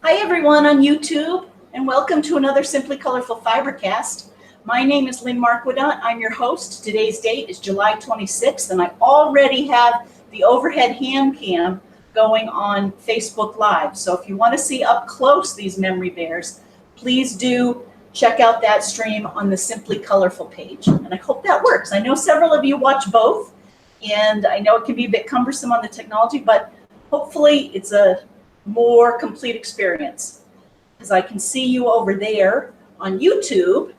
Hi everyone on YouTube, and welcome to another Simply Colorful FiberCast. My name is Lynn. I'm your host. Today's date is July 26th, and I already have the overhead hand cam going on Facebook Live. So if you want to see up close these memory bears, please do check out that stream on the Simply Colorful page. And I hope that works. I know several of you watch both, and I know it can be a bit cumbersome on the technology, but hopefully it's a more complete experience, because I can see you over there on YouTube,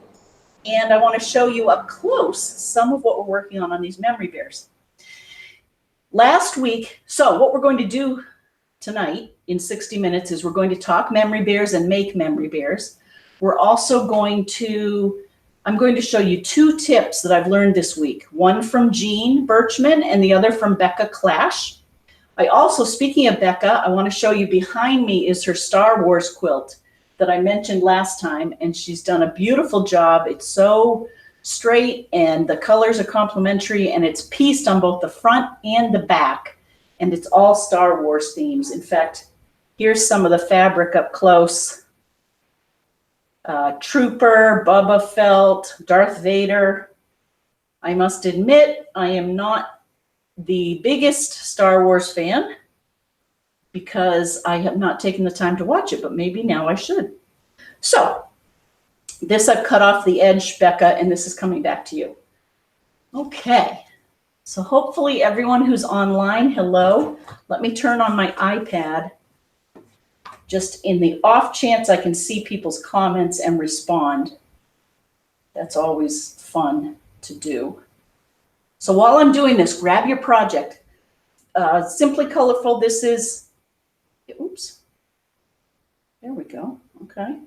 and I want to show you up close some of what we're working on these memory bears. Last week, so what we're going to do tonight in 60 minutes is we're going to talk memory bears and make memory bears. We're also going to, I'm going to show you two tips that I've learned this week, one from Jean Birchman and the other from Becca Klash. I also, speaking of Becca, I want to show you behind me is her Star Wars quilt that I mentioned last time, and she's done a beautiful job. It's so straight and the colors are complementary, and it's pieced on both the front and the back, and it's all Star Wars themes. In fact, here's some of the fabric up close. Trooper, Boba Fett, Darth Vader. I must admit, I am not the biggest Star Wars fan because I have not taken the time to watch it, but maybe now I should. So this I've cut off the edge, Becca, and this is coming back to you. Okay, so hopefully everyone who's online, hello. Let me turn on my iPad just in the off chance I can see people's comments and respond. That's always fun to do. So while I'm doing this, grab your project. Simply Colorful, this is, oops, there we go, okay.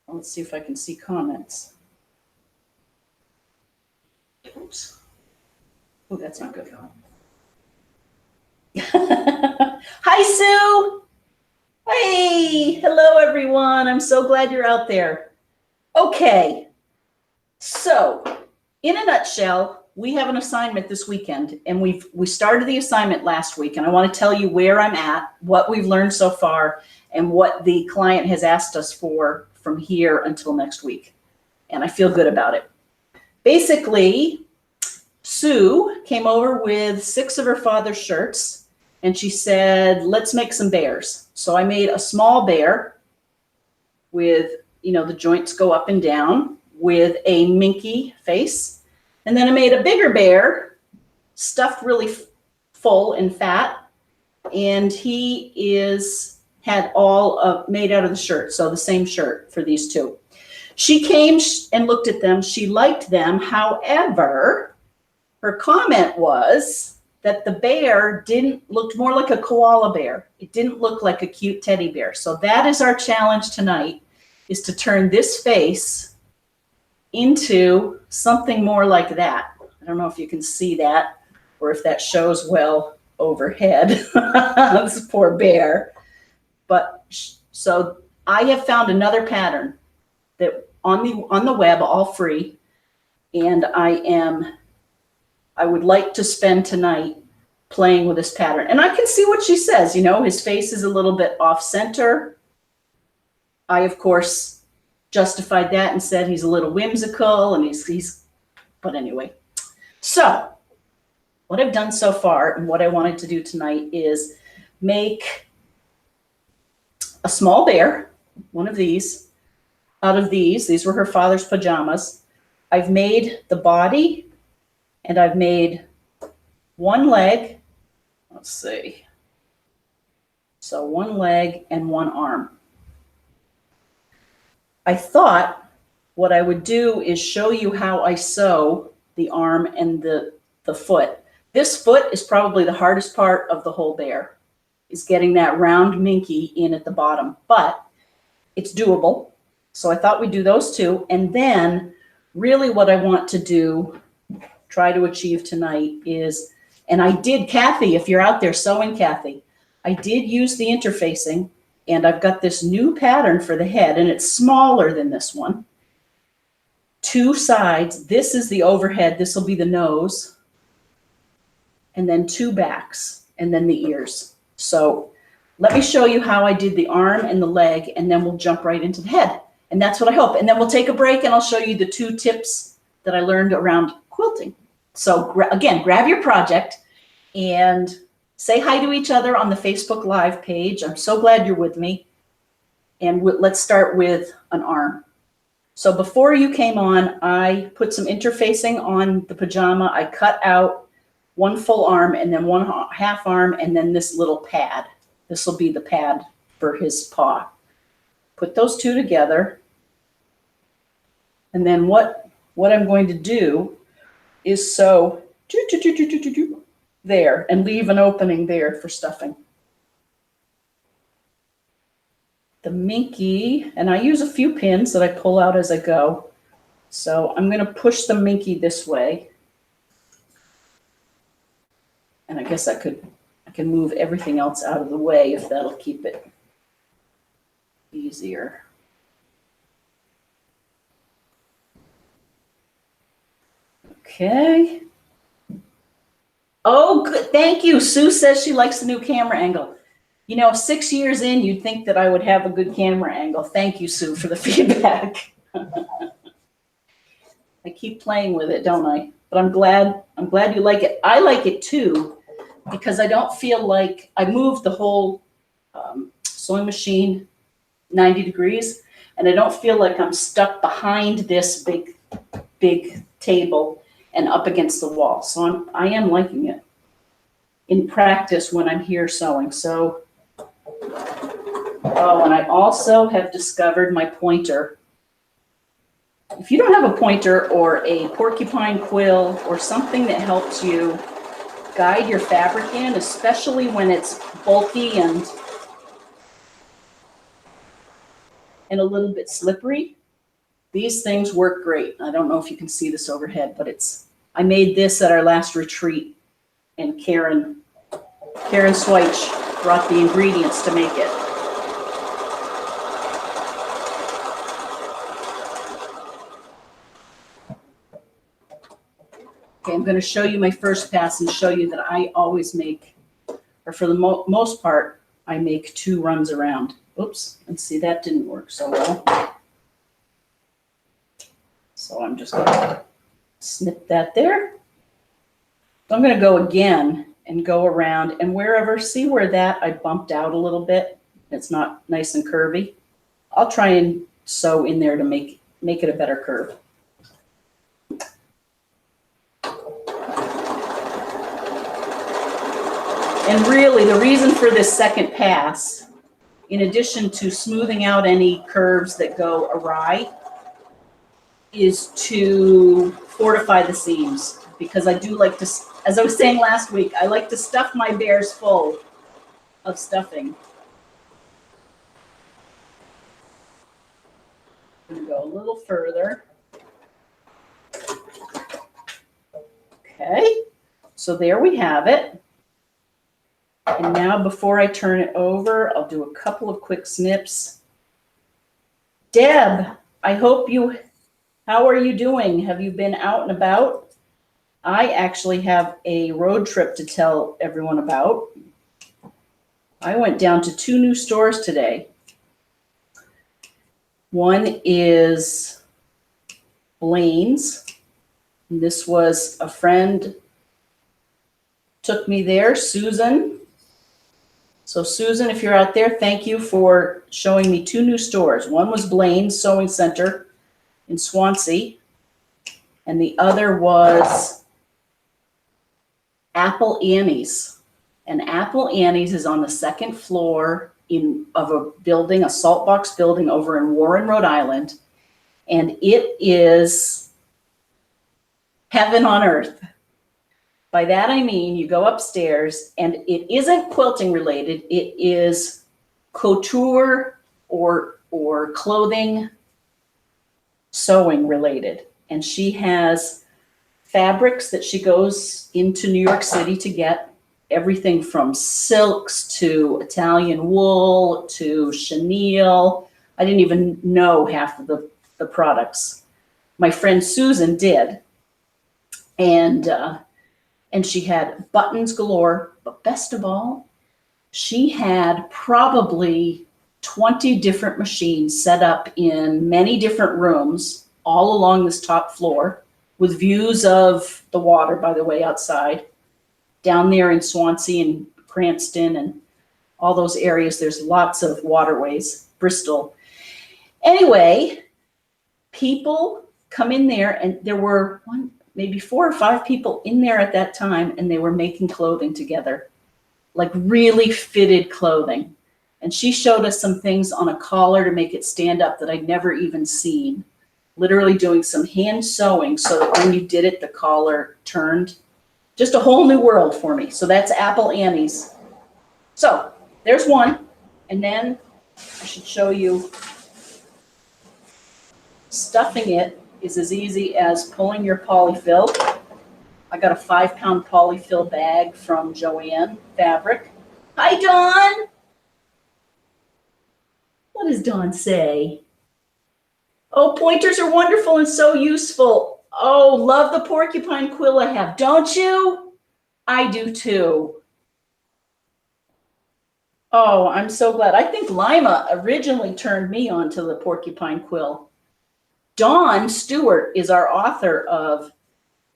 Well, let's see if I can see comments. Oops, oh, that's not good. Hi, Sue. Hey, hello, everyone. I'm so glad you're out there. Okay, so in a nutshell, we have an assignment this weekend, and we started the assignment last week, and I want to tell you where I'm at, what we've learned so far, and what the client has asked us for from here until next week. And I feel good about it. Basically, Sue came over with 6 of her father's shirts, and she said, let's make some bears. So I made a small bear with, the joints go up and down with a minky face. And then I made a bigger bear, stuffed really full and fat, and he had all made out of the shirt, so the same shirt for these two. She came and looked at them. She liked them. However, her comment was that the bear looked more like a koala bear. It didn't look like a cute teddy bear. So that is our challenge tonight, is to turn this face into something more like that. I don't know if you can see that or if that shows well overhead. This poor bear. But so I have found another pattern that on the web, all free, and I would like to spend tonight playing with this pattern. And I can see what she says, his face is a little bit off center. I, of course, justified that and said he's a little whimsical, and but anyway. So what I've done so far and what I wanted to do tonight is make a small bear, one of these, out of these. These were her father's pajamas. I've made the body, and I've made one leg. Let's see. So one leg and one arm. I thought what I would do is show you how I sew the arm and the foot. This foot is probably the hardest part of the whole bear, is getting that round minky in at the bottom, but it's doable. So I thought we'd do those two. And then really what I want to try to achieve tonight is, and I did, Kathy, if you're out there sewing, Kathy, I did use the interfacing. And I've got this new pattern for the head, and it's smaller than this one. 2 sides. This is the overhead. This will be the nose. And then 2 backs, and then the ears. So let me show you how I did the arm and the leg, and then we'll jump right into the head. And that's what I hope. And then we'll take a break and I'll show you the 2 tips that I learned around quilting. So again, grab your project and say hi to each other on the Facebook Live page. I'm so glad you're with me. And let's start with an arm. So before you came on, I put some interfacing on the pajama. I cut out 1 full arm and then 1 half arm and then this little pad. This will be the pad for his paw. Put those 2 together. And then what I'm going to do is sew there and leave an opening there for stuffing. The minky, and I use a few pins that I pull out as I go. So I'm going to push the minky this way. And I guess I can move everything else out of the way if that'll keep it easier. Okay. Oh, good. Thank you. Sue says she likes the new camera angle. You know, 6 years in, you'd think that I would have a good camera angle. Thank you, Sue, for the feedback. I keep playing with it, don't I? But I'm glad you like it. I like it too, because I don't feel like I moved the whole sewing machine 90 degrees, and I don't feel like I'm stuck behind this big table and up against the wall. So I am liking it in practice when I'm here sewing. So, oh, and I also have discovered my pointer. If you don't have a pointer or a porcupine quill or something that helps you guide your fabric in, especially when it's bulky and a little bit slippery, these things work great. I don't know if you can see this overhead, but I made this at our last retreat, and Karen Sweich brought the ingredients to make it. Okay, I'm going to show you my first pass and show you that I always make, or for the most part, I make 2 runs around. Oops, and see, that didn't work so well. So I'm just going to snip that there. So I'm going to go again and go around, and see where that I bumped out a little bit. It's not nice and curvy. I'll try and sew in there to make it a better curve. And really, the reason for this second pass, in addition to smoothing out any curves that go awry, is to fortify the seams, because I do like to, as I was saying last week, I like to stuff my bears full of stuffing. I'm going to go a little further. Okay, so there we have it. And now before I turn it over, I'll do a couple of quick snips. Deb, how are you doing? Have you been out and about? I actually have a road trip to tell everyone about. I went down to 2 new stores today. One is Blaine's. This was a friend took me there, Susan. So Susan, if you're out there, thank you for showing me 2 new stores. One was Blaine's Sewing Center in Swansea, and the other was Apple Annie's. And Apple Annie's is on the 2nd floor of a building, a salt box building over in Warren, Rhode Island. And it is heaven on earth. By that I mean you go upstairs, and it isn't quilting related. It is couture or clothing sewing related. And she has fabrics that she goes into New York City to get, everything from silks to Italian wool to chenille. I didn't even know half of the products. My friend Susan did. And she had buttons galore, but best of all, she had probably 20 different machines set up in many different rooms all along this top floor with views of the water, by the way, outside. Down there in Swansea and Cranston and all those areas, there's lots of waterways, Bristol. Anyway, people come in there, and there were maybe 4 or 5 people in there at that time, and they were making clothing together, like really fitted clothing. And she showed us some things on a collar to make it stand up that I'd never even seen. Literally doing some hand sewing so that when you did it, the collar turned. Just a whole new world for me. So that's Apple Annie's. So there's one. And then I should show you stuffing it is as easy as pulling your polyfill. I got a 5-pound polyfill bag from Joanne Fabric. Hi, Dawn. What does Dawn say? Oh, pointers are wonderful and so useful. Oh, love the porcupine quill I have. Don't you? I do too. Oh, I'm so glad. I think Lima originally turned me on to the porcupine quill. Dawn Stewart is our author of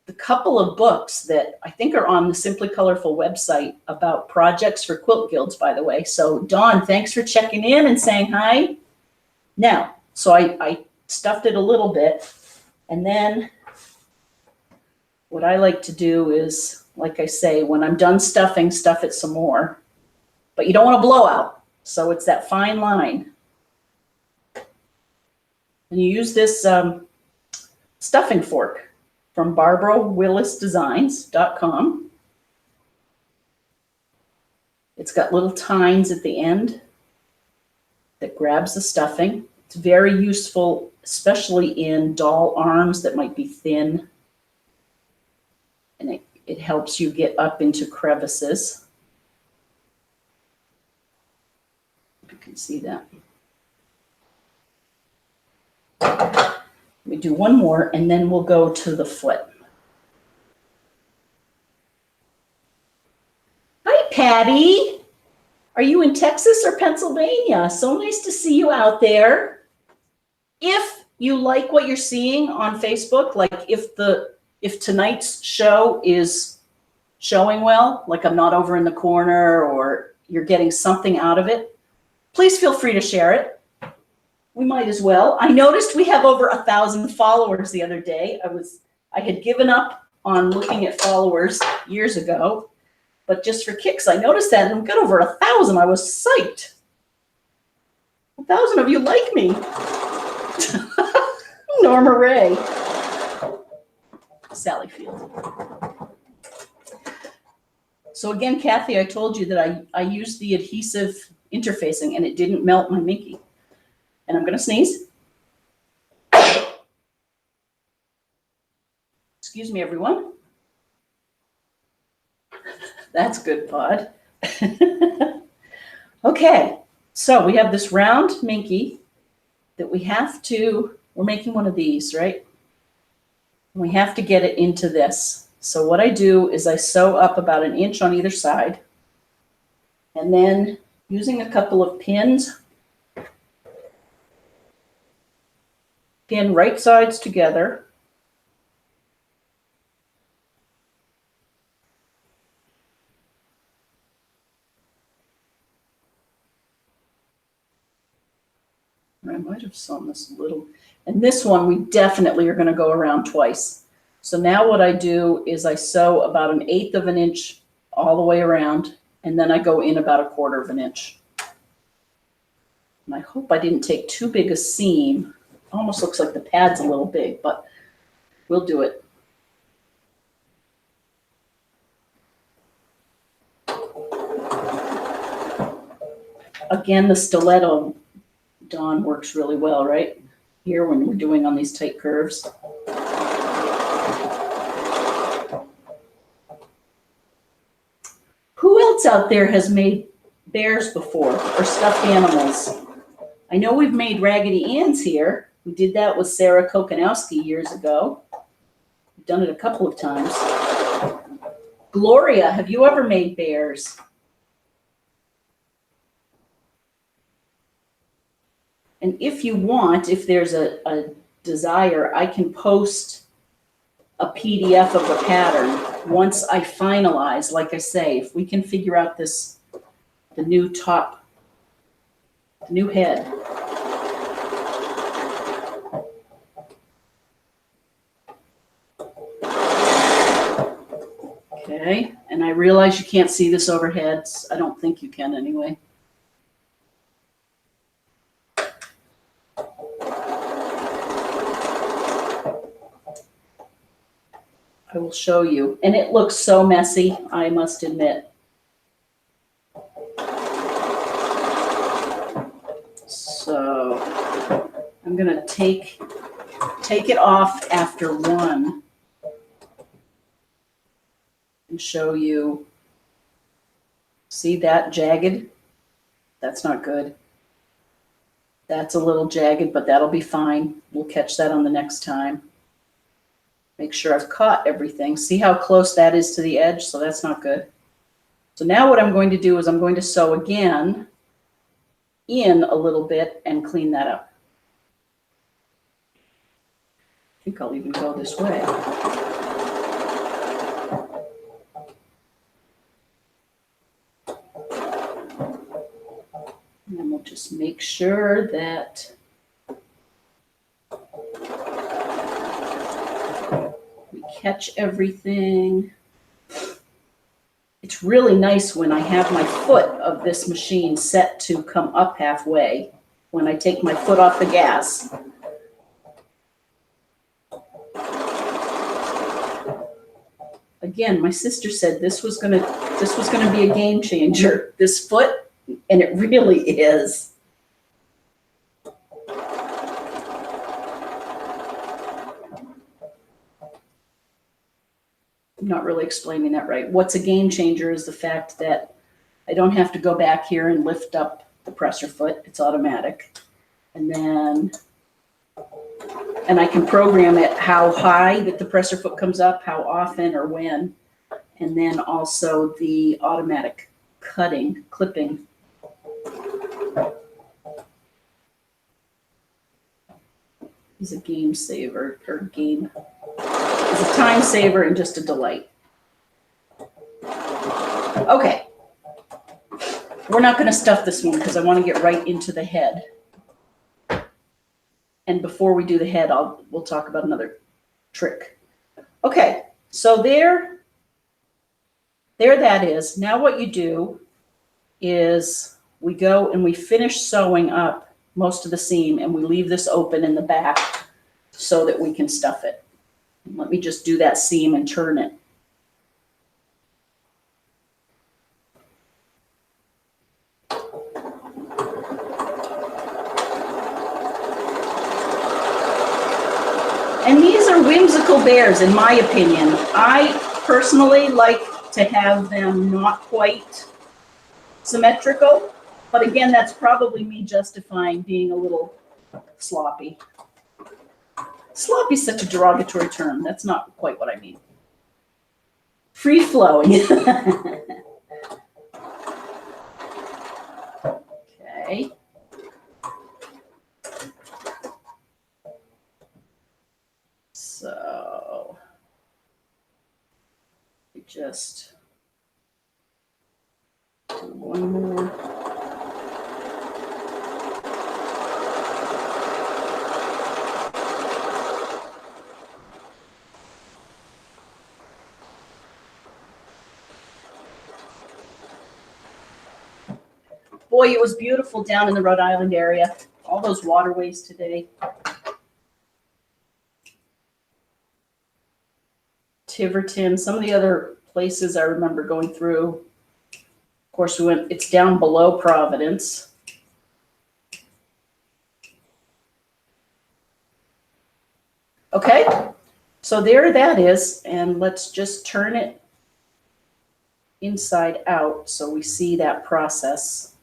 the couple of books that I think are on the Simply Colorful website about projects for quilt guilds, by the way. So Dawn, thanks for checking in and saying hi. Now, so I stuffed it a little bit, and then what I like to do is, like I say, when I'm done stuffing, stuff it some more. But you don't want to blow out. So it's that fine line. And you use this stuffing fork from BarbaraWillisDesigns.com. It's got little tines at the end that grabs the stuffing. It's very useful, especially in doll arms that might be thin. And it helps you get up into crevices. You can see that. Let me do one more, and then we'll go to the foot. Hi, Patty. Are you in Texas or Pennsylvania? So nice to see you out there. If you like what you're seeing on Facebook, like if tonight's show is showing well, like I'm not over in the corner or you're getting something out of it, please feel free to share it. We might as well. I noticed we have over 1,000 followers the other day. I had given up on looking at followers years ago, but just for kicks, I noticed that, and we got over 1,000. I was psyched. 1,000 of you like me. Norma Ray. Sally Field. So again, Kathy, I told you that I used the adhesive interfacing and it didn't melt my Minky. And I'm going to sneeze. Excuse me, everyone. That's good, Pod. Okay, so we have this round Minky that we're making one of these, right? We have to get it into this. So what I do is I sew up about 1 inch on either side. And then using a couple of pins, pin right sides together. I might have sewn this a little. And this one, we definitely are going to go around twice. So now what I do is I sew about 1/8 of an inch all the way around, and then I go in about 1/4 of an inch. And I hope I didn't take too big a seam. Almost looks like the pad's a little big, but we'll do it. Again, the stiletto, Dawn, works really well, right? Here when we're doing on these tight curves. Who else out there has made bears before or stuffed animals? I know we've made Raggedy Ann's here. We did that with Sarah Kokanowski years ago. We've done it a couple of times. Gloria, have you ever made bears? And if you want, if there's a desire, I can post a PDF of the pattern once I finalize. Like I say, if we can figure out this, the new top, the new head. Okay, and I realize you can't see this overhead. I don't think you can anyway. I will show you. And it looks so messy, I must admit. So I'm going to take it off after one and show you. See that jagged? That's not good. That's a little jagged, but that'll be fine. We'll catch that on the next time. Make sure I've caught everything. See how close that is to the edge? So that's not good. So now what I'm going to do is I'm going to sew again in a little bit and clean that up. I think I'll even go this way. And then we'll just make sure that we catch everything. It's really nice when I have my foot of this machine set to come up halfway. When I take my foot off the gas. Again, my sister said this was gonna be a game changer, this foot, and it really is. I'm not really explaining that right. What's a game changer is the fact that I don't have to go back here and lift up the presser foot. It's automatic. And I can program it how high that the presser foot comes up, how often or when. And then also the automatic clipping. Is a game saver or game. It's a time saver and just a delight. Okay. We're not going to stuff this one because I want to get right into the head. And before we do the head, we'll talk about another trick. Okay, so there that is. Now what you do is we go and we finish sewing up most of the seam and we leave this open in the back so that we can stuff it. Let me just do that seam and turn it. And these are whimsical bears, in my opinion. I personally like to have them not quite symmetrical, but again, that's probably me justifying being a little sloppy. Sloppy is such a derogatory term. That's not quite what I mean. Free-flowing. Okay. So we just do one more. Boy, it was beautiful down in the Rhode Island area. All those waterways today. Tiverton, some of the other places I remember going through. Of course, it's down below Providence. Okay, so there that is, and let's just turn it inside out so we see that process.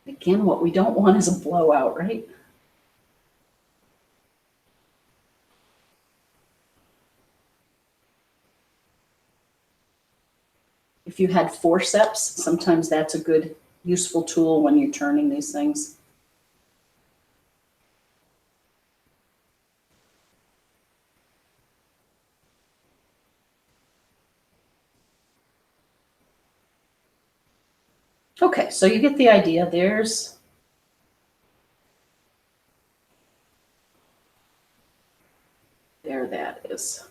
Again, what we don't want is a blowout, right? If you had forceps, sometimes that's a good useful tool when you're turning these things. Okay, so you get the idea. There that is.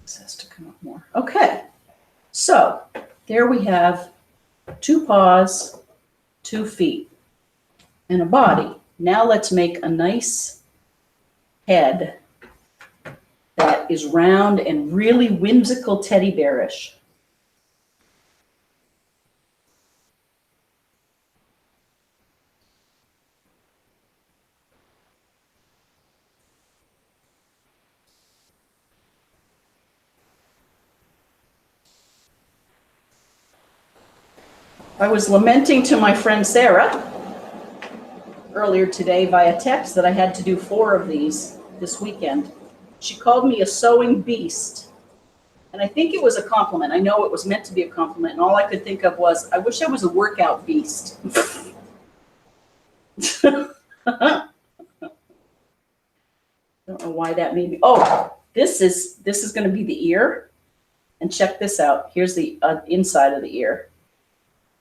This has to come up more. Okay, so there we have 2 paws, 2 feet, and a body. Now let's make a nice head that is round and really whimsical teddy bearish. I was lamenting to my friend Sarah earlier today via text that I had to do 4 of these this weekend. She called me a sewing beast. And I think it was a compliment. I know it was meant to be a compliment. And all I could think of was, I wish I was a workout beast. Don't know why that made me. Oh, this is going to be the ear. And check this out. Here's the inside of the ear.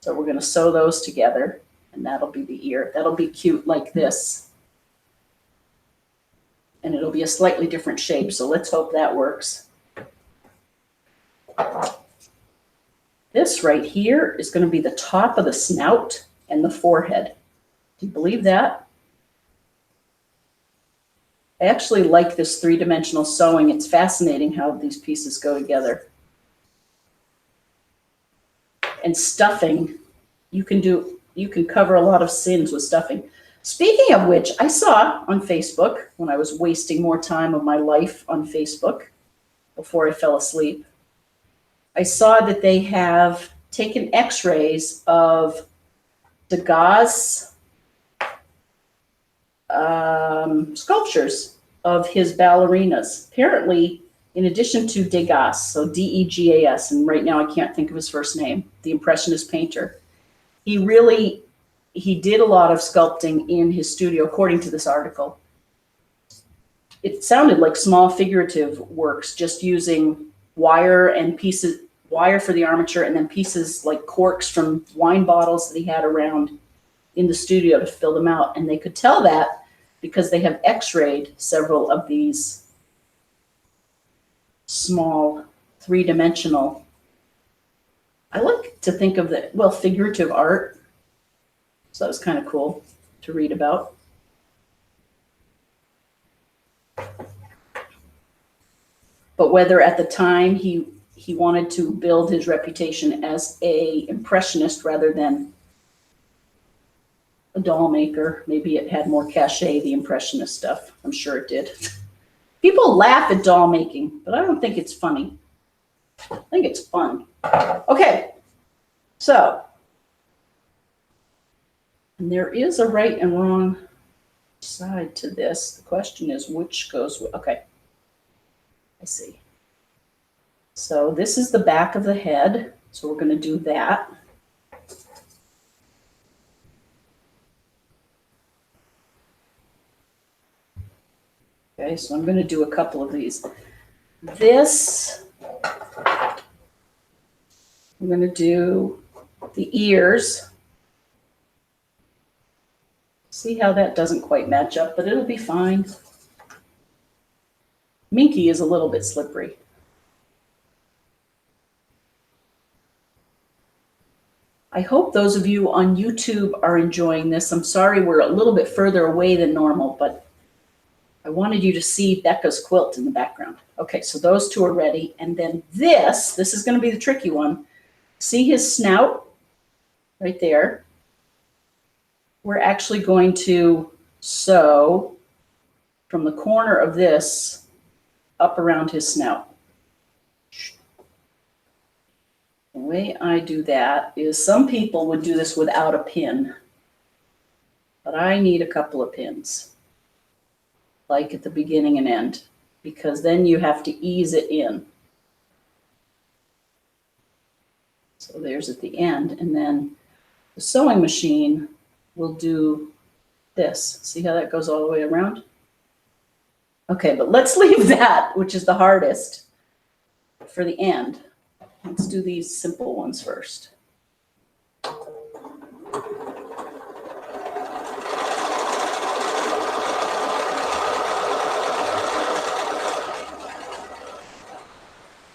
So we're going to sew those together. And that'll be the ear. That'll be cute like this. And it'll be a slightly different shape. So let's hope that works. This right here is going to be the top of the snout and the forehead. Do you believe that? I actually like this 3-dimensional sewing. It's fascinating how these pieces go together. And stuffing, you can cover a lot of sins with stuffing. Speaking of which, I saw on Facebook, when I was wasting more time of my life on Facebook before I fell asleep, I saw that they have taken x-rays of Degas' sculptures of his ballerinas. Apparently, in addition to Degas, so Degas, and right now I can't think of his first name, the Impressionist painter, he did a lot of sculpting in his studio, according to this article. It sounded like small figurative works, just using wire and wire for the armature, and then pieces like corks from wine bottles that he had around in the studio to fill them out. And they could tell that because they have x-rayed several of these small 3-dimensional, I like to think of the, well, figurative art. So that was kind of cool to read about. But whether at the time he wanted to build his reputation as a impressionist rather than a doll maker, maybe it had more cachet, the impressionist stuff. I'm sure it did. People laugh at doll making, but I don't think it's funny. I think it's fun. Okay, so, and there is a right and wrong side to this. The question is which goes with, okay, I see. So this is the back of the head. So we're going to do that. Okay, so I'm going to do a couple of these. This, I'm going to do the ears. See how that doesn't quite match up, but it'll be fine. Minky is a little bit slippery. I hope those of you on YouTube are enjoying this. I'm sorry we're a little bit further away than normal, but I wanted you to see Becca's quilt in the background. Okay, so those 2 are ready. And then this is going to be the tricky one. See his snout right there? We're actually going to sew from the corner of this up around his snout. The way I do that is some people would do this without a pin, but I need a couple of pins, like at the beginning and end, because then you have to ease it in. So there's at the end, and then the sewing machine will do this. See how that goes all the way around? Okay, but let's leave that, which is the hardest, for the end. Let's do these simple ones first.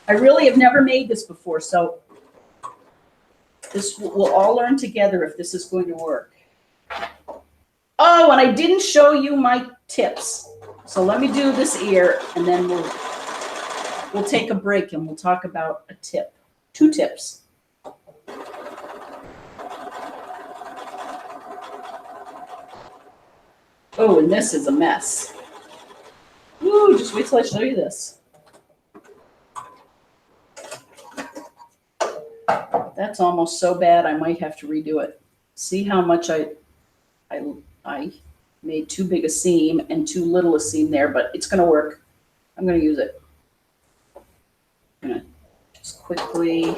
I really have never made this before, so this we'll all learn together if this is going to work. Oh, and I didn't show you my tips. So let me do this ear, and then we'll take a break and we'll talk about a tip. 2 tips. Oh, and this is a mess. Ooh, just wait till I show you this. That's almost so bad I might have to redo it. See how much I made too big a seam and too little a seam there, but it's going to work. I'm going to use it. I'm going to just quickly.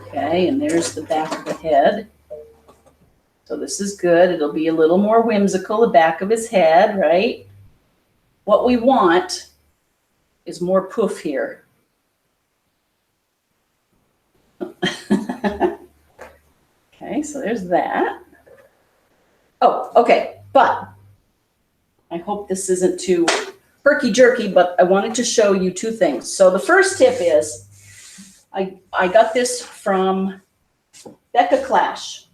Okay, and there's the back of the head. So this is good. It'll be a little more whimsical, the back of his head, right? What we want is more poof here. Okay, so there's that. Oh, okay, but I hope this isn't too herky-jerky, but I wanted to show you 2 things. So the first tip is, I got this from Becca Klash.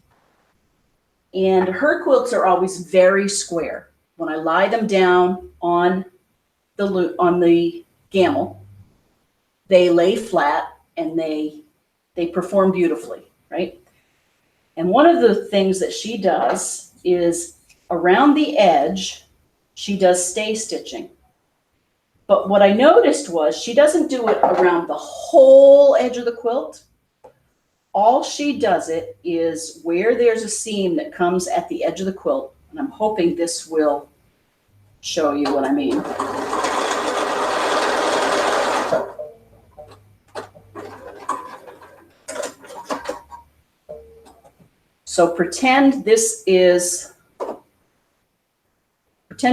And her quilts are always very square. When I lie them down on the gammal, they lay flat and they perform beautifully, right? And one of the things that she does is around the edge, she does stay stitching. But what I noticed was she doesn't do it around the whole edge of the quilt. All she does it is where there's a seam that comes at the edge of the quilt, and I'm hoping this will show you what I mean. So pretend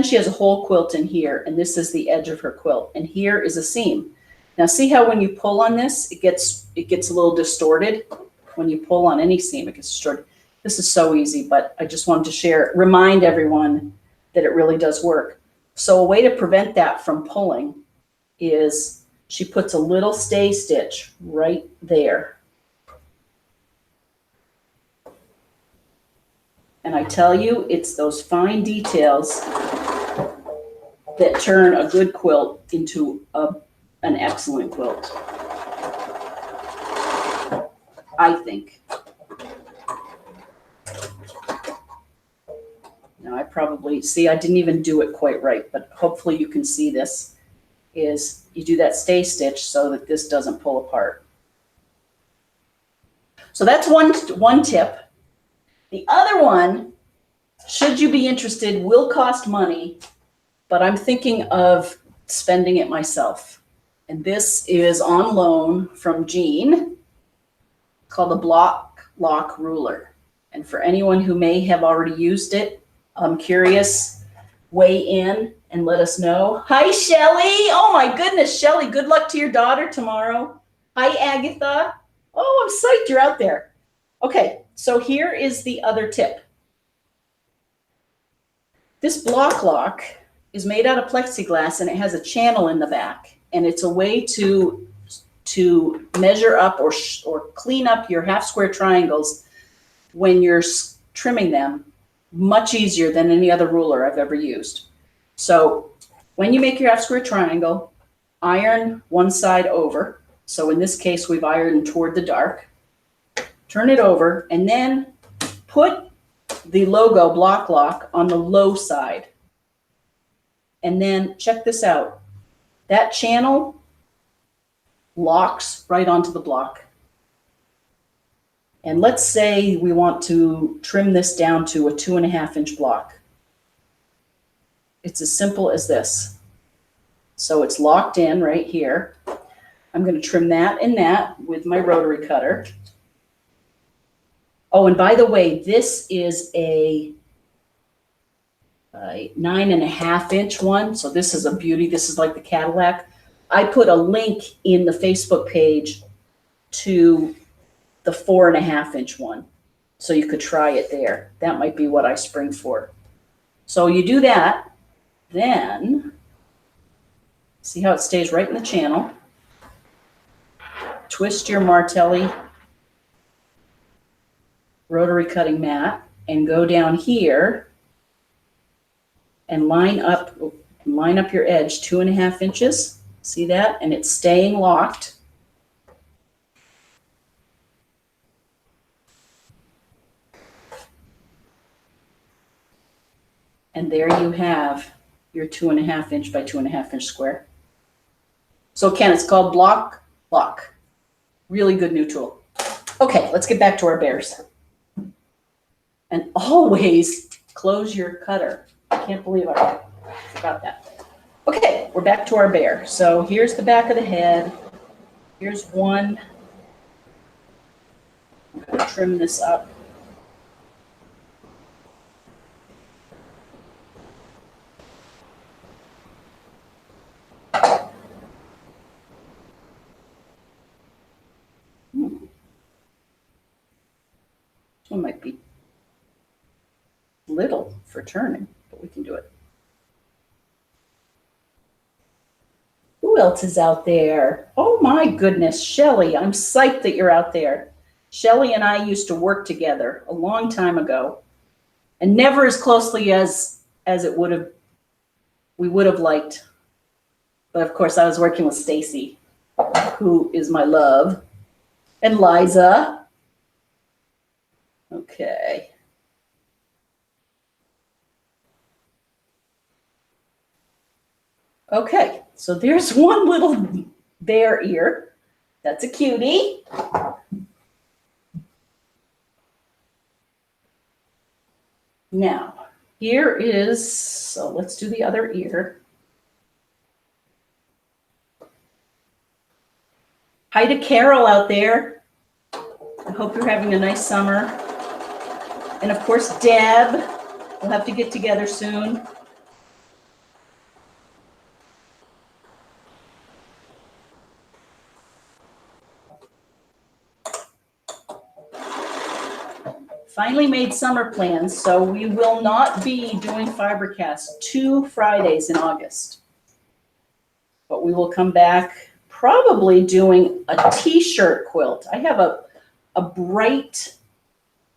she has a whole quilt in here, and this is the edge of her quilt, and here is a seam. Now see how when you pull on this, it gets a little distorted. When you pull on any seam, it gets distorted. This is so easy, but I just wanted to remind everyone that it really does work. So a way to prevent that from pulling is she puts a little stay stitch right there. And I tell you, it's those fine details that turn a good quilt into an excellent quilt, I think. Now I probably, see, I didn't even do it quite right, but hopefully you can see this, is you do that stay stitch so that this doesn't pull apart. So that's one tip. The other one, should you be interested, will cost money, but I'm thinking of spending it myself. And this is on loan from Jean, called the Block Lock Ruler. And for anyone who may have already used it, I'm curious, weigh in and let us know. Hi, Shelly. Oh my goodness, Shelly, good luck to your daughter tomorrow. Hi, Agatha. Oh, I'm psyched you're out there. Okay, so here is the other tip. This block lock is made out of plexiglass and it has a channel in the back. And it's a way to measure up or clean up your half square triangles when you're trimming them much easier than any other ruler I've ever used. So when you make your half square triangle, iron one side over. So in this case, we've ironed toward the dark. Turn it over and then put the logo block lock on the low side. And then check this out. That channel locks right onto the block. And let's say we want to trim this down to a 2.5 inch block. It's as simple as this. So it's locked in right here. I'm going to trim that and that with my rotary cutter. Oh, and by the way, this is a 9.5 inch one. So this is a beauty. This is like the Cadillac. I put a link in the Facebook page to the 4.5 inch one. So you could try it there. That might be what I spring for. So you do that, then see how it stays right in the channel. Twist your Martelli rotary cutting mat and go down here and line up your edge 2.5 inches. See that? And it's staying locked. And there you have your 2.5 inch by 2.5 inch square. So Ken, it's called Block. Really good new tool. Okay, let's get back to our bears. And always close your cutter. I can't believe I forgot that. Okay, we're back to our bear. So here's the back of the head. Here's one. I'm going to trim this up. One might be little for turning, but we can do it. Who else is out there? Oh my goodness, Shelly. I'm psyched that you're out there. Shelly and I used to work together a long time ago, and never as closely as we would have liked. But of course, I was working with Stacy, who is my love, and Liza. Okay. Okay, so there's one little bear ear. That's a cutie. Now, here is, so let's do the other ear. Hi to Carol out there. I hope you're having a nice summer. And of course, Deb, we'll have to get together soon. Finally made summer plans, so we will not be doing FiberCast 2 Fridays in August. But we will come back probably doing a t-shirt quilt. I have a bright,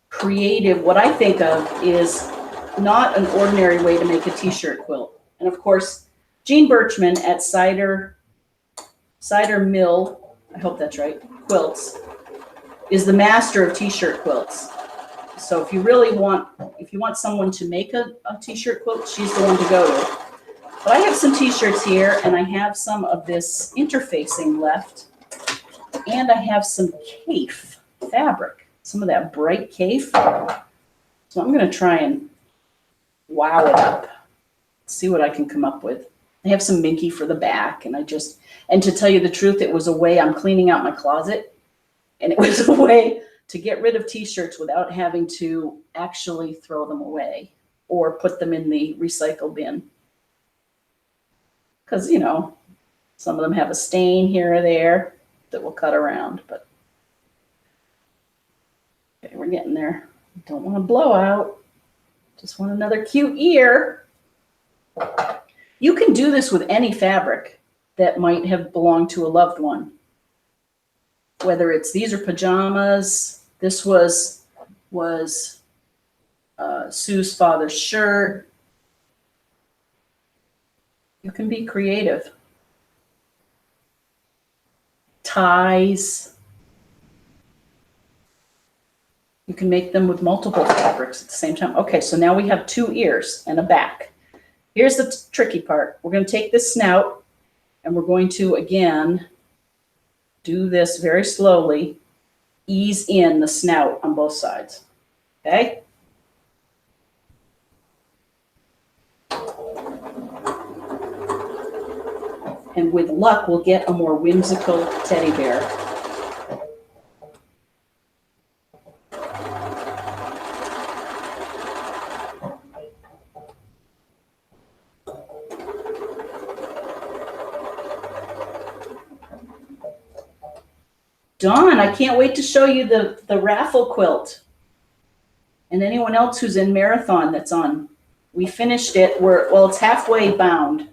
creative, what I think of is not an ordinary way to make a t-shirt quilt. And of course, Jean Birchman at Cider Mill, I hope that's right, Quilts, is the master of t-shirt quilts. So if you want someone to make a t-shirt quilt, she's the one to go to. But I have some t-shirts here, and I have some of this interfacing left, and I have some cafe fabric, some of that bright cafe. So I'm going to try and wow it up, see what I can come up with. I have some minky for the back, and to tell you the truth, it was a way, I'm cleaning out my closet, and it was a way to get rid of t-shirts without having to actually throw them away or put them in the recycle bin. Because, you know, some of them have a stain here or there that will cut around, but okay, we're getting there. Don't want to blow out. Just want another cute ear. You can do this with any fabric that might have belonged to a loved one. Whether it's, these are pajamas, this was Sue's father's shirt. You can be creative. Ties. You can make them with multiple fabrics at the same time. Okay, so now we have 2 ears and a back. Here's the tricky part. We're going to take this snout and we're going to, again, do this very slowly ease in the snout on both sides. Okay? And with luck, we'll get a more whimsical teddy bear. Dawn, I can't wait to show you the raffle quilt. And anyone else who's in marathon that's on. We finished it. Well, it's halfway bound.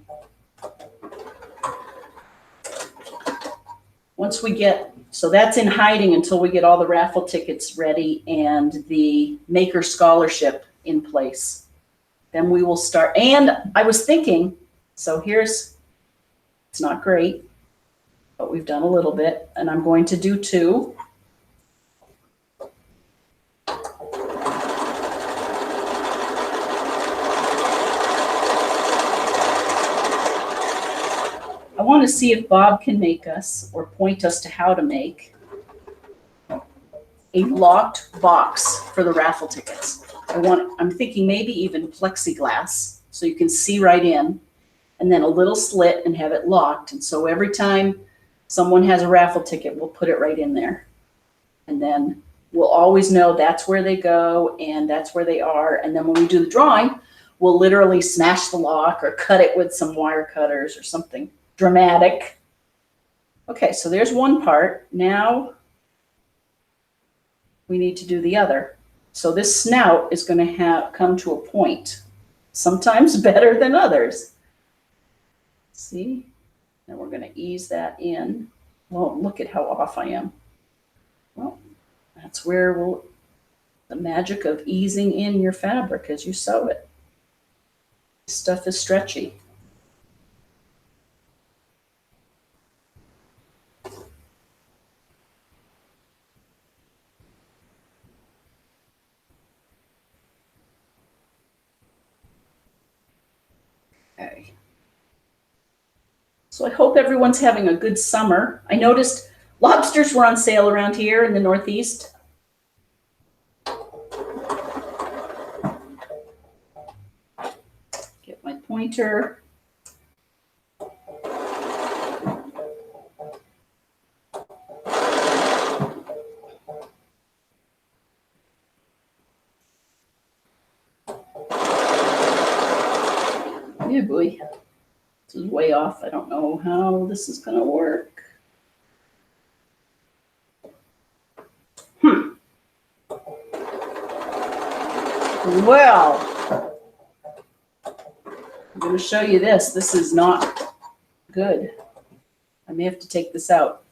Once we get, so that's in hiding until we get all the raffle tickets ready and the maker scholarship in place. Then we will start. And I was thinking, so here's, it's not great, but we've done a little bit, and I'm going to do 2. I want to see if Bob can make us or point us to how to make a locked box for the raffle tickets. I'm thinking maybe even plexiglass so you can see right in, and then a little slit and have it locked. And so every time someone has a raffle ticket, we'll put it right in there. And then we'll always know that's where they go and that's where they are. And then when we do the drawing, we'll literally smash the lock or cut it with some wire cutters or something dramatic. Okay, so there's one part. Now we need to do the other. So this snout is going to come to a point, sometimes better than others. See? And we're going to ease that in. Well, look at how off I am. Well, that's where the magic of easing in your fabric as you sew it. This stuff is stretchy. Okay. So I hope everyone's having a good summer. I noticed lobsters were on sale around here in the Northeast. Get my pointer. Yeah, boy. This is way off. I don't know how this is going to work. Well, I'm going to show you this. This is not good. I may have to take this out.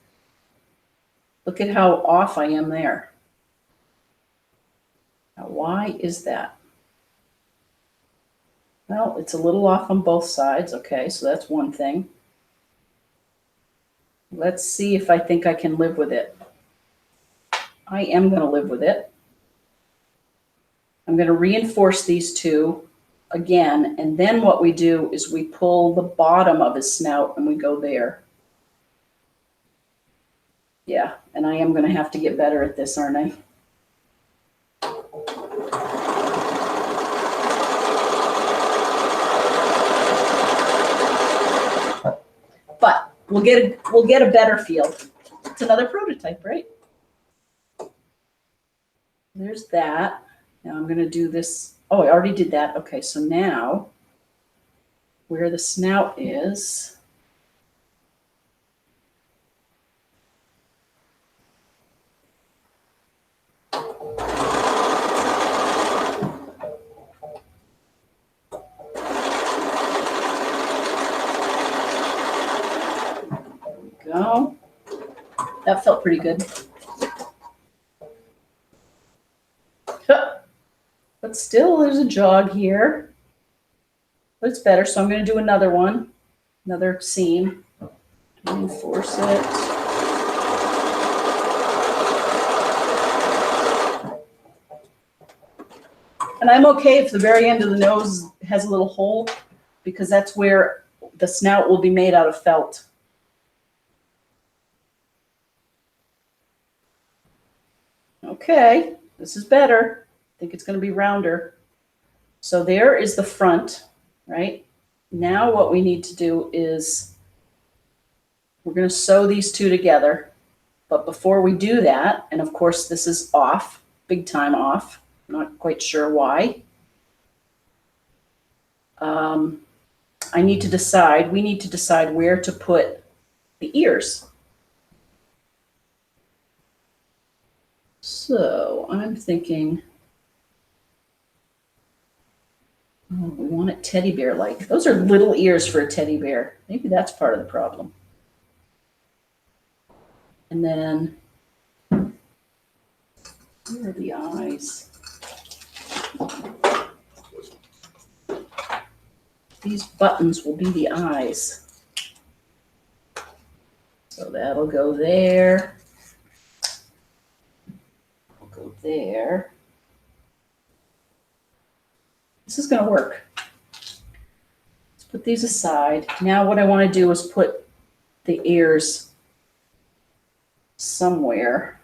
Look at how off I am there. Now, why is that? Well, it's a little off on both sides. Okay, so that's one thing. Let's see if I think I can live with it. I am going to live with it. I'm going to reinforce these two again, and then what we do is we pull the bottom of his snout and we go there. Yeah, and I am going to have to get better at this, aren't I? But we'll get a better feel. It's another prototype, right? There's that. Now I'm going to do this. Oh, I already did that. Okay, so now where the snout is, go. That felt pretty good. But still, there's a jog here. But it's better, so I'm going to do another one. Another seam. Reinforce it. And I'm okay if the very end of the nose has a little hole, because that's where the snout will be made out of felt. Okay, this is better. I think it's going to be rounder. So there is the front, right? Now what we need to do is we're going to sew these two together. But before we do that, and of course this is off, big time off, I'm not quite sure why. We need to decide where to put the ears. So I'm thinking, oh, we want it teddy bear-like. Those are little ears for a teddy bear. Maybe that's part of the problem. And then, where are the eyes? These buttons will be the eyes. So that'll go there. I'll go there. This is going to work. Let's put these aside. Now what I want to do is put the ears somewhere.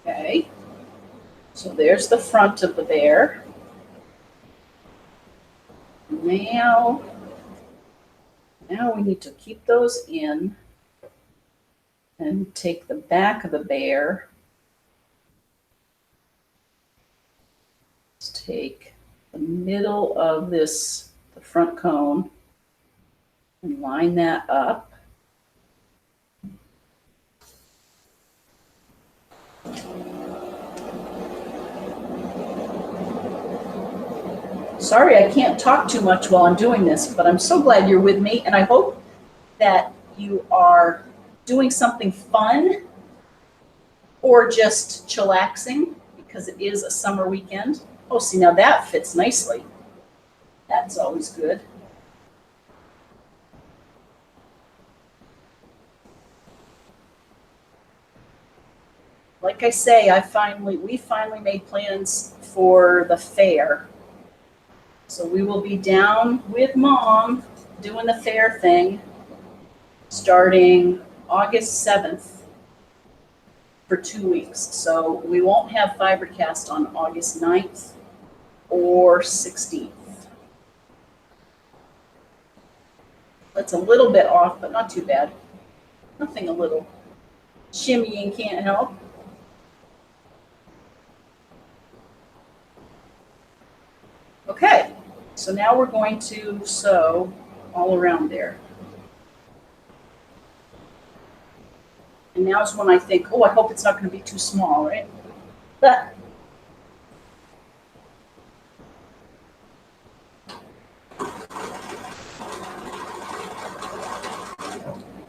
Okay, so there's the front of the bear. Now we need to keep those in and take the back of the bear. Let's take the middle of this, the front cone, and line that up. Sorry, I can't talk too much while I'm doing this, but I'm so glad you're with me, and I hope that you are doing something fun or just chillaxing, because it is a summer weekend. Oh, see, now that fits nicely. That's always good. Like I say, we finally made plans for the fair. So we will be down with Mom doing the fair thing starting August 7th for 2 weeks. So we won't have FiberCast on August 9th or 16th. That's a little bit off, but not too bad. Nothing a little. Shimmying can't help. Okay, so now we're going to sew all around there. And now's when I think, oh, I hope it's not going to be too small, right? But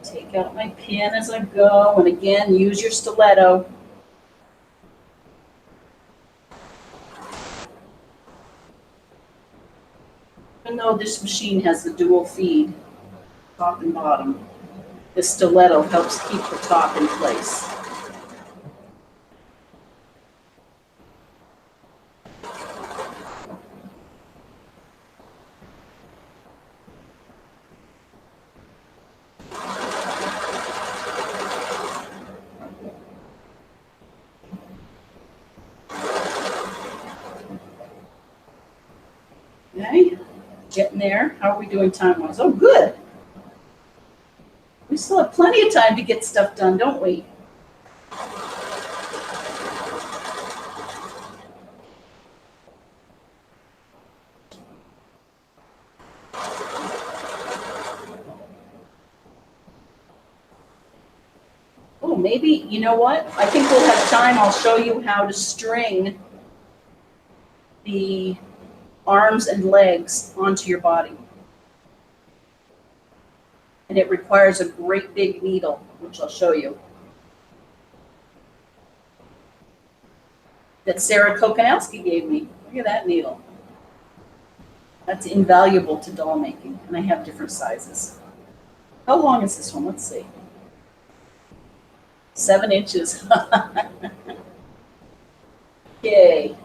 take out my pin as I go, and again, use your stiletto. Even though this machine has the dual feed, top and bottom, the stiletto helps keep the top in place. Okay, getting there. How are we doing time-wise? Oh, good. We still have plenty of time to get stuff done, don't we? Oh, maybe, you know what? I think we'll have time. I'll show you how to string the arms and legs onto your body. And it requires a great big needle, which I'll show you, that Sarah Kokanowski gave me. Look at that needle. That's invaluable to doll making, and I have different sizes. How long is this one? Let's see. 7 inches. Yay.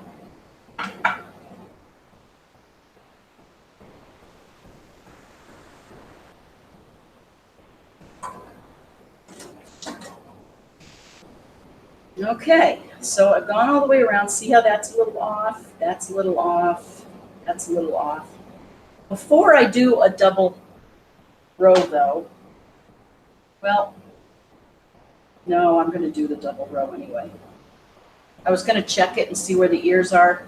Okay, so I've gone all the way around. See how that's a little off? That's a little off. That's a little off. Before I do a double row though, well, no, I'm going to do the double row anyway. I was going to check it and see where the ears are,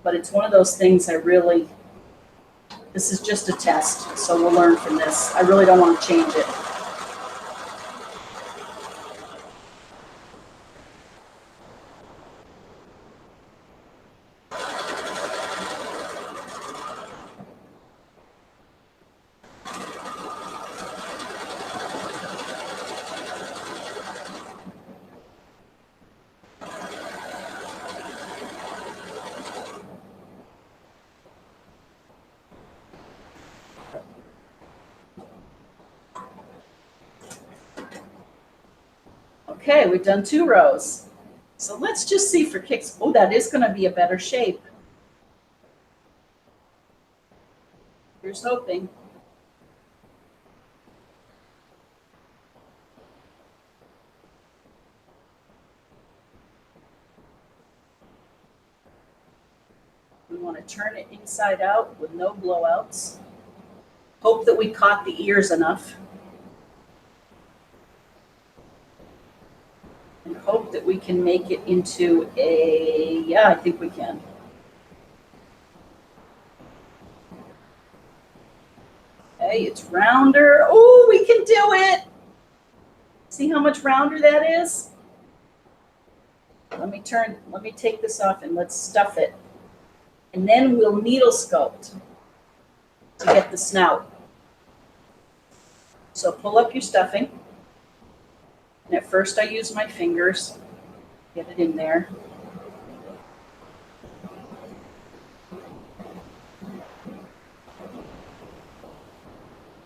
but it's one of those things this is just a test, so we'll learn from this. I really don't want to change it. Okay, we've done 2 rows. So let's just see for kicks. Oh, that is going to be a better shape. Here's hoping. We want to turn it inside out with no blowouts. Hope that we caught the ears enough. And hope that we can make it into yeah, I think we can. Okay, it's rounder. Oh, we can do it. See how much rounder that is? Let me take this off and let's stuff it. And then we'll needle sculpt to get the snout. So pull up your stuffing. And at first I use my fingers, get it in there.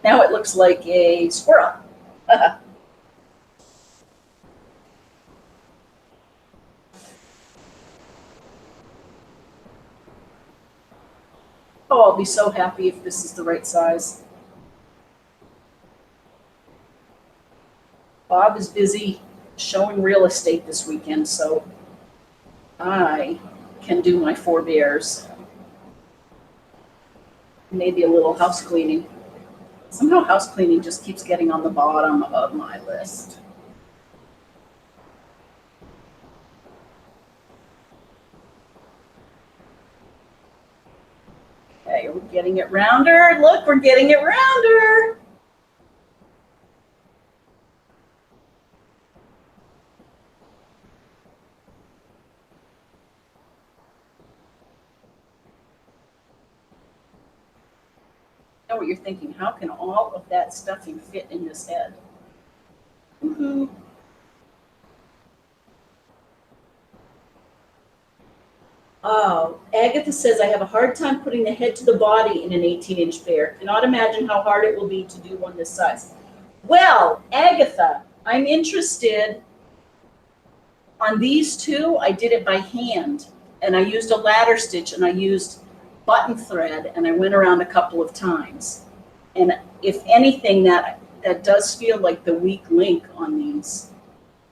Now it looks like a squirrel. Oh, I'll be so happy if this is the right size. Bob is busy showing real estate this weekend, so I can do my 4 bears. Maybe a little house cleaning. Somehow house cleaning just keeps getting on the bottom of my list. Okay, we're getting it rounder. Look, we're getting it rounder. I know what you're thinking. How can all of that stuffing fit in this head? Woohoo. Oh, Agatha says, I have a hard time putting the head to the body in an 18-inch bear. Cannot imagine how hard it will be to do one this size. Well, Agatha, I'm interested. On these 2, I did it by hand, and I used a ladder stitch, and I used button thread, and I went around a couple of times. And if anything, that does feel like the weak link on these.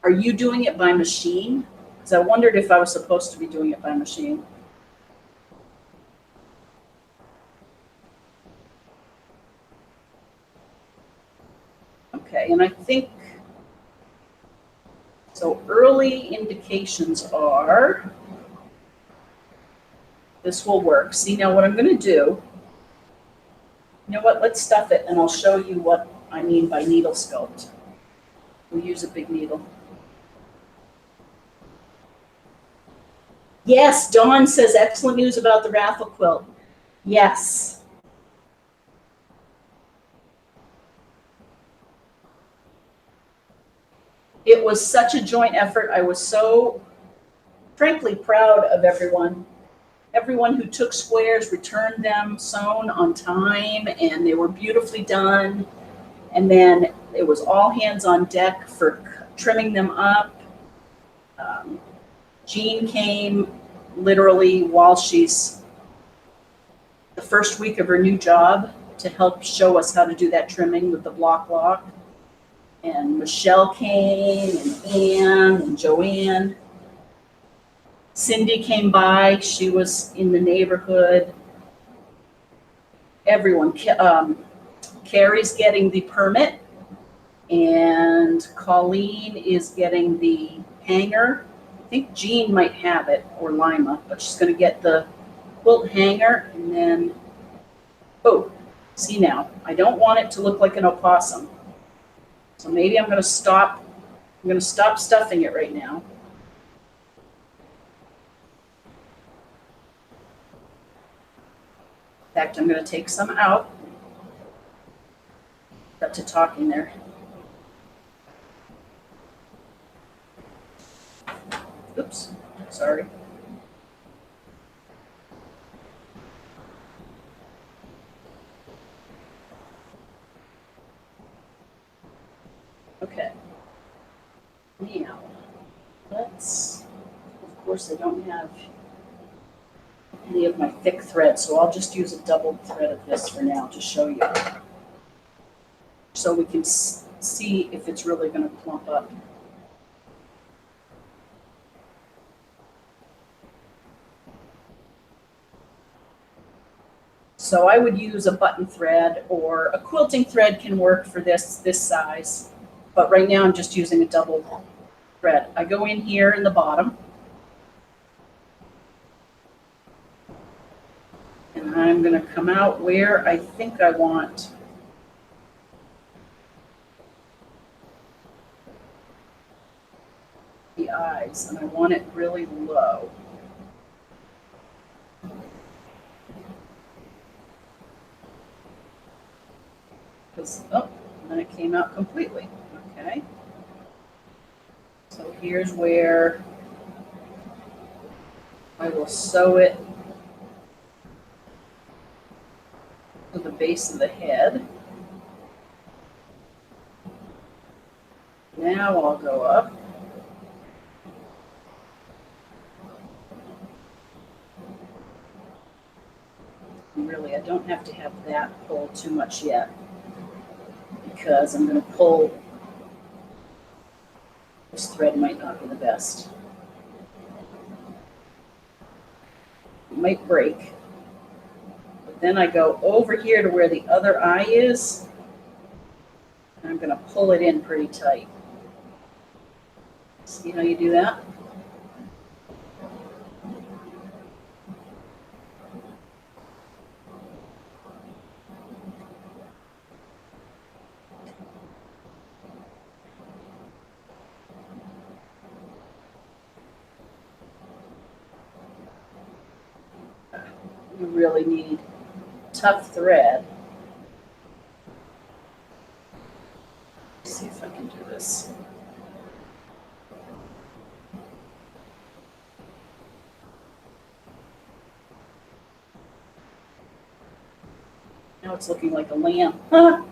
Are you doing it by machine? Because I wondered if I was supposed to be doing it by machine. Okay, and I think, so early indications are, this will work. See, now what I'm going to do, you know what, let's stuff it, and I'll show you what I mean by needle sculpt. We'll use a big needle. Yes, Dawn says, excellent news about the raffle quilt. Yes. It was such a joint effort. I was so frankly proud of everyone. Everyone who took squares returned them sewn on time, and they were beautifully done. And then it was all hands on deck for trimming them up. Jean came literally while she's the first week of her new job to help show us how to do that trimming with the block lock. And Michelle came, and Anne and Joanne. Cindy came by. She was in the neighborhood. Everyone. Carrie's getting the permit, and Colleen is getting the hanger. I think Jean might have it, or Lima, but she's going to get the quilt hanger. And then, oh, see now, I don't want it to look like an opossum. So maybe I'm going to stop stuffing it right now. In fact, I'm going to take some out. Got to talking there. Oops, sorry. Okay. Now, let's, of course, I don't have any of my thick thread, so I'll just use a double thread of this for now to show you. So we can see if it's really going to clump up. So I would use a button thread, or a quilting thread can work for this size. But right now I'm just using a double thread. I go in here in the bottom. And I'm going to come out where I think I want the eyes, and I want it really low. Because, oh, and then it came out completely. Okay. So here's where I will sew it to the base of the head. Now I'll go up. And really, I don't have to have that pull too much yet, because I'm going to pull, this thread might not be the best. It might break. But then I go over here to where the other eye is, and I'm going to pull it in pretty tight. See how you do that? You really need tough thread. Let's see if I can do this. Now it's looking like a lamb. Huh?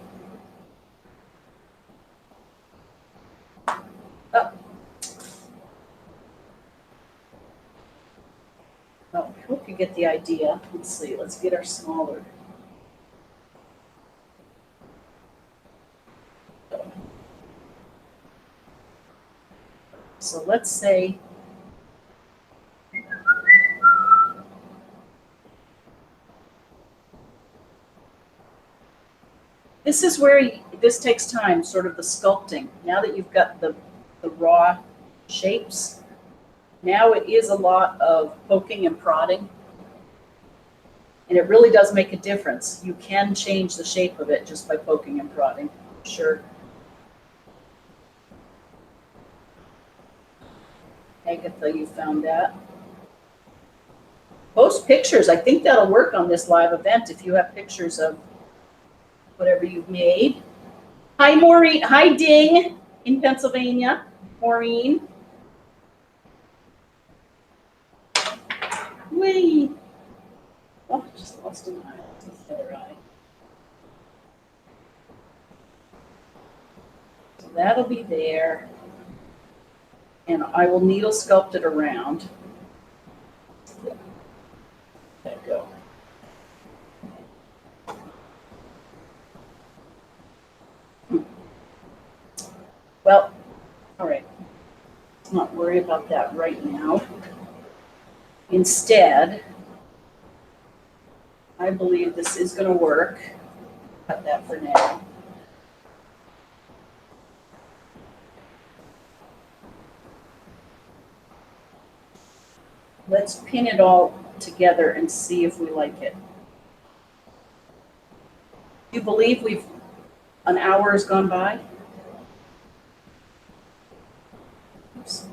Oh. Oh, I hope you get the idea. Let's see, let's get our smaller. So let's say this is where this takes time, sort of the sculpting. Now that you've got the raw shapes, now it is a lot of poking and prodding. And it really does make a difference. You can change the shape of it just by poking and prodding. Sure. Agatha, you found that. Post pictures. I think that'll work on this live event if you have pictures of whatever you've made. Hi, Maureen. Hi, Ding in Pennsylvania. Maureen. Wait. Oh, just lost an eye. That's the other eye. So that'll be there. And I will needle sculpt it around. There you go. Well, all right. Let's not worry about that right now. Instead, I believe this is going to work. Cut that for now. Let's pin it all together and see if we like it. Do you believe an hour has gone by? Oops.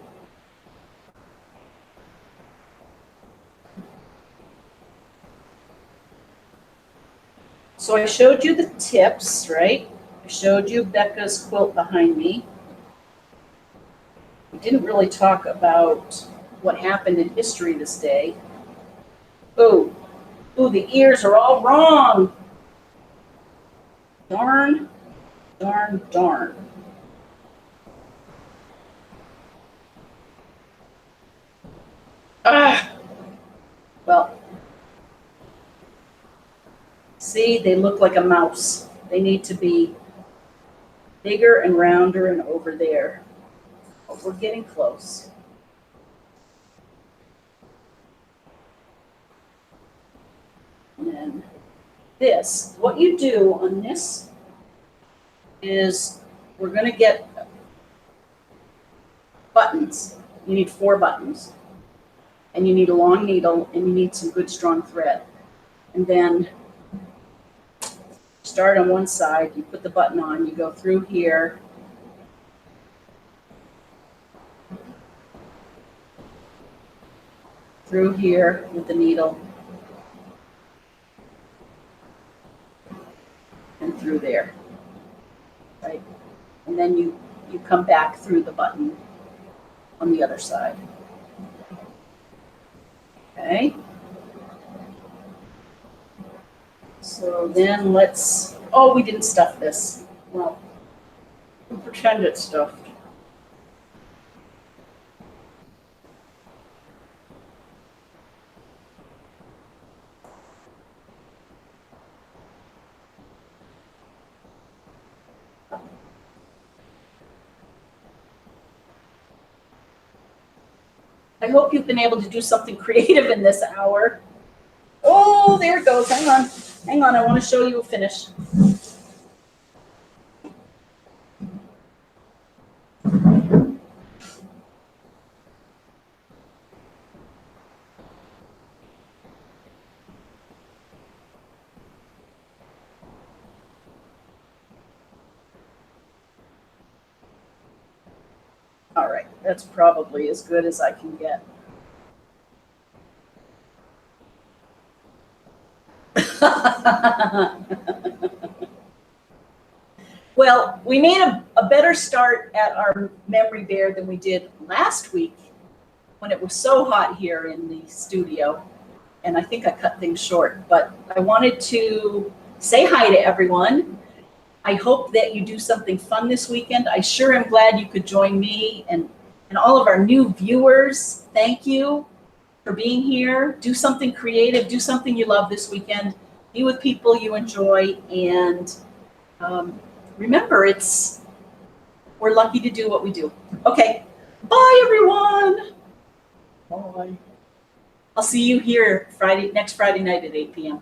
So I showed you the tips, right? I showed you Becca's quilt behind me. We didn't really talk about what happened in history this day. Ooh, the ears are all wrong. Darn, darn, darn. Well, see, they look like a mouse. They need to be bigger and rounder and over there. But we're getting close. And then this, what you do on this is we're going to get buttons. You need 4 buttons. And you need a long needle, and you need some good strong thread. And then start on one side, you put the button on, you go through here. Through here with the needle. And through there, right? And then you come back through the button on the other side. Okay. So then let's, oh, we didn't stuff this. Well, we'll pretend it's stuffed. I hope you've been able to do something creative in this hour. Oh, there it goes. Hang on. Hang on. I want to show you a finish. All right. That's probably as good as I can get. Well, we made a better start at our memory bear than we did last week when it was so hot here in the studio. And I think I cut things short, but I wanted to say hi to everyone. I hope that you do something fun this weekend. I sure am glad you could join me and all of our new viewers. Thank you for being here. Do something creative. Do something you love this weekend. Be with people you enjoy. And remember, we're lucky to do what we do. Okay. Bye, everyone. Bye. I'll see you here next Friday night at 8 p.m.